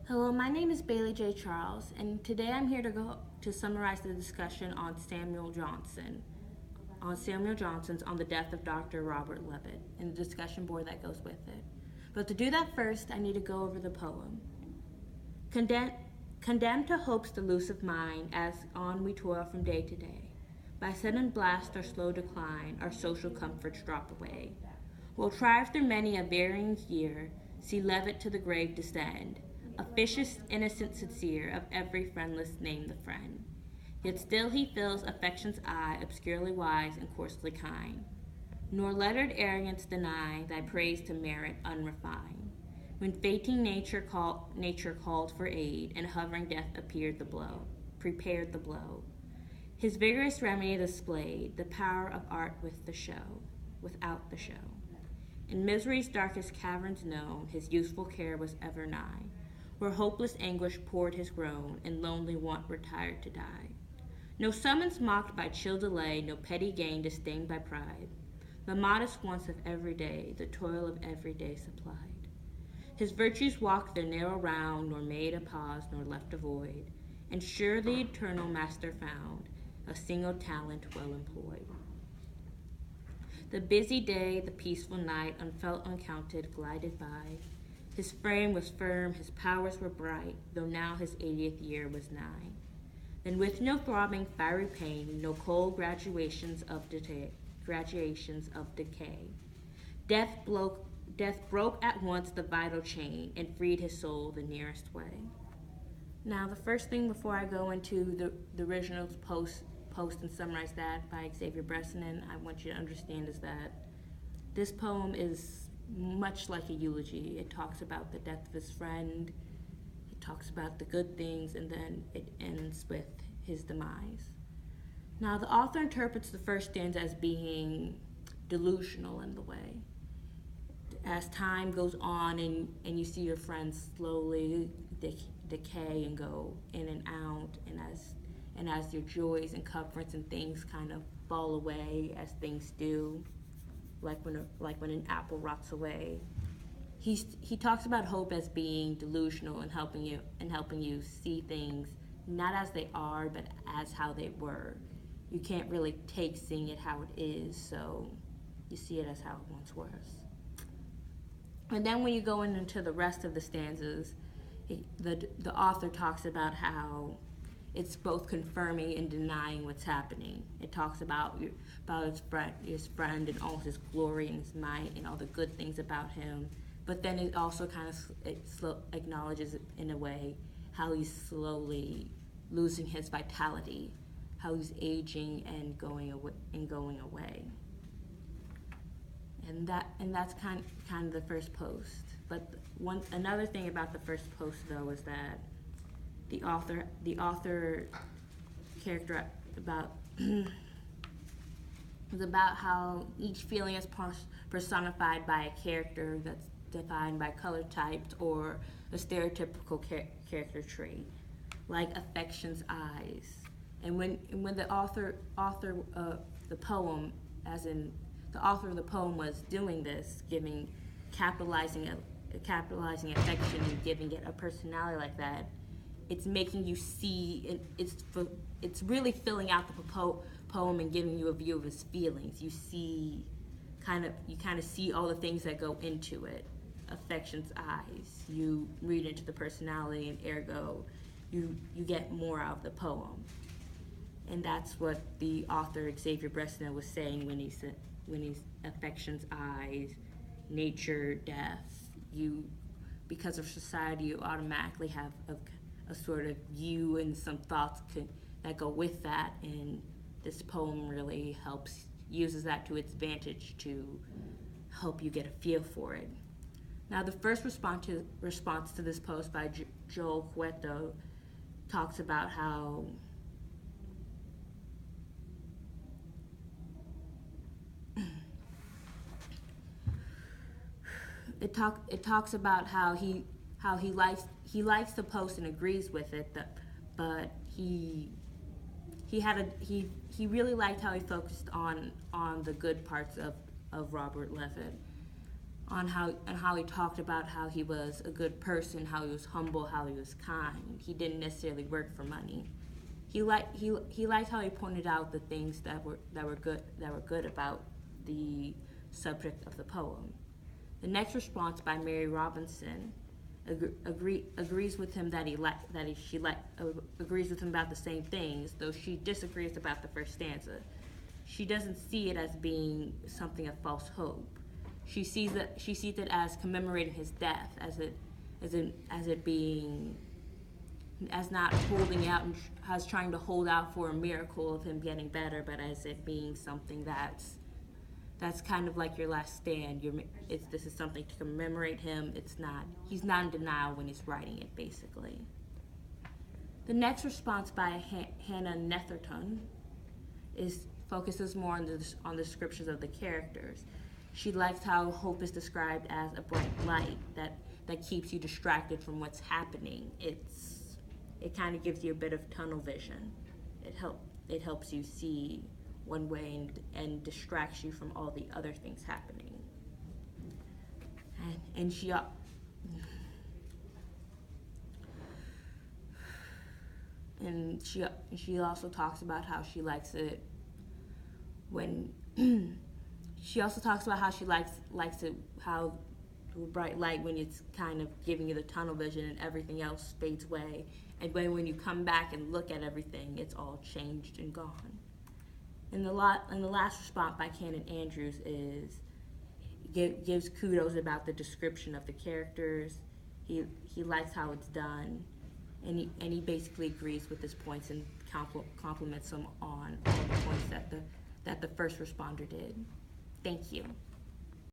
Hello, my name is Bailey J. Charles, and today I'm here to summarize the discussion on Samuel Johnson's on the death of Dr. Robert Levitt and the discussion board that goes with it. But to do that first, I need to go over the poem. Condemned to hope's delusive mind, as on we toil from day to day. By sudden blast or slow decline, our social comforts drop away. We'll thrive through many a varying year, see Levitt to the grave descend, officious, innocent, sincere, of every friendless name the friend. Yet still he fills affection's eye, obscurely wise and coarsely kind. Nor lettered arrogance deny thy praise to merit unrefined. When fainting nature called for aid, and hovering death prepared the blow. His vigorous remedy displayed the power of art without the show. In misery's darkest caverns known, his useful care was ever nigh, where hopeless anguish poured his groan, and lonely want retired to die. No summons mocked by chill delay, no petty gain disdained by pride. The modest wants of every day, the toil of every day supplied. His virtues walked their narrow round, nor made a pause, nor left a void, and sure the eternal master found a single talent well employed. The busy day, the peaceful night, unfelt, uncounted, glided by. His frame was firm, his powers were bright, though now his 80th year was nigh. Then with no throbbing, fiery pain, no cold graduations of decay, death broke at once the vital chain and freed his soul the nearest way. Now, the first thing before I go into the original post and summarize that by Xavier Bresnan, I want you to understand is that this poem is much like a eulogy. It talks about the death of his friend, it talks about the good things, and then it ends with his demise. Now, the author interprets the first stanza as being delusional in the way. As time goes on and you see your friends slowly decay and go in and out, and as your joys and comforts and things kind of fall away as things do, like when an apple rots away. He talks about hope as being delusional and helping you see things not as they are, but as how they were. You can't really take seeing it how it is, so you see it as how it once was. And then when you go into the rest of the stanzas, the author talks about how it's both confirming and denying what's happening. It talks about his friend and all his glory and his might and all the good things about him. But then it also kind of acknowledges in a way how he's slowly losing his vitality, how he's aging and going away. And that's kind of the first post. But another thing about the first post though is that the author character was about how each feeling is personified by a character that's defined by color types or a stereotypical character trait, like affection's eyes. And when the author of the poem, as in the author of the poem, was doing this, capitalizing affection and giving it a personality like that, it's making you see. It's really filling out the poem and giving you a view of his feelings. You kind of see all the things that go into it. Affection's eyes. You read into the personality, and ergo, you get more out of the poem. And that's what the author Xavier Bresnan was saying when he's affection's eyes, nature, death. Because of society, you automatically have a sort of view and some thoughts that go with that, and this poem really uses that to its advantage to help you get a feel for it. Now, the first response to this post by Joel Cueto talks about how it talks about how he likes the post and agrees with it, but he really liked how he focused on the good parts of Robert Levitt. how he talked about how he was a good person, how he was humble, how he was kind. He didn't necessarily work for money. He liked how he pointed out the things that were good about the subject of the poem. The next response by Mary Robinson agrees with him agrees with him about the same things, though she disagrees about the first stanza. She doesn't see it as being something of false hope. She sees it as commemorating his death, as not holding out and as trying to hold out for a miracle of him getting better, but as it being something that's kind of like your last stand. This is something to commemorate him. He's not in denial when he's writing it, basically. The next response by Hannah Netherton focuses more on the descriptions of the characters. She likes how hope is described as a bright light that keeps you distracted from what's happening. It kind of gives you a bit of tunnel vision. It helps you see one way and distracts you from all the other things happening. And she also talks about how she likes it when she also talks about how she likes it, how bright light when it's kind of giving you the tunnel vision and everything else fades away, and when you come back and look at everything, it's all changed and gone. And the last response by Canon Andrews gives kudos about the description of the characters. He likes how it's done, and he basically agrees with his points and compliments him on all the points that the first responder did. Thank you.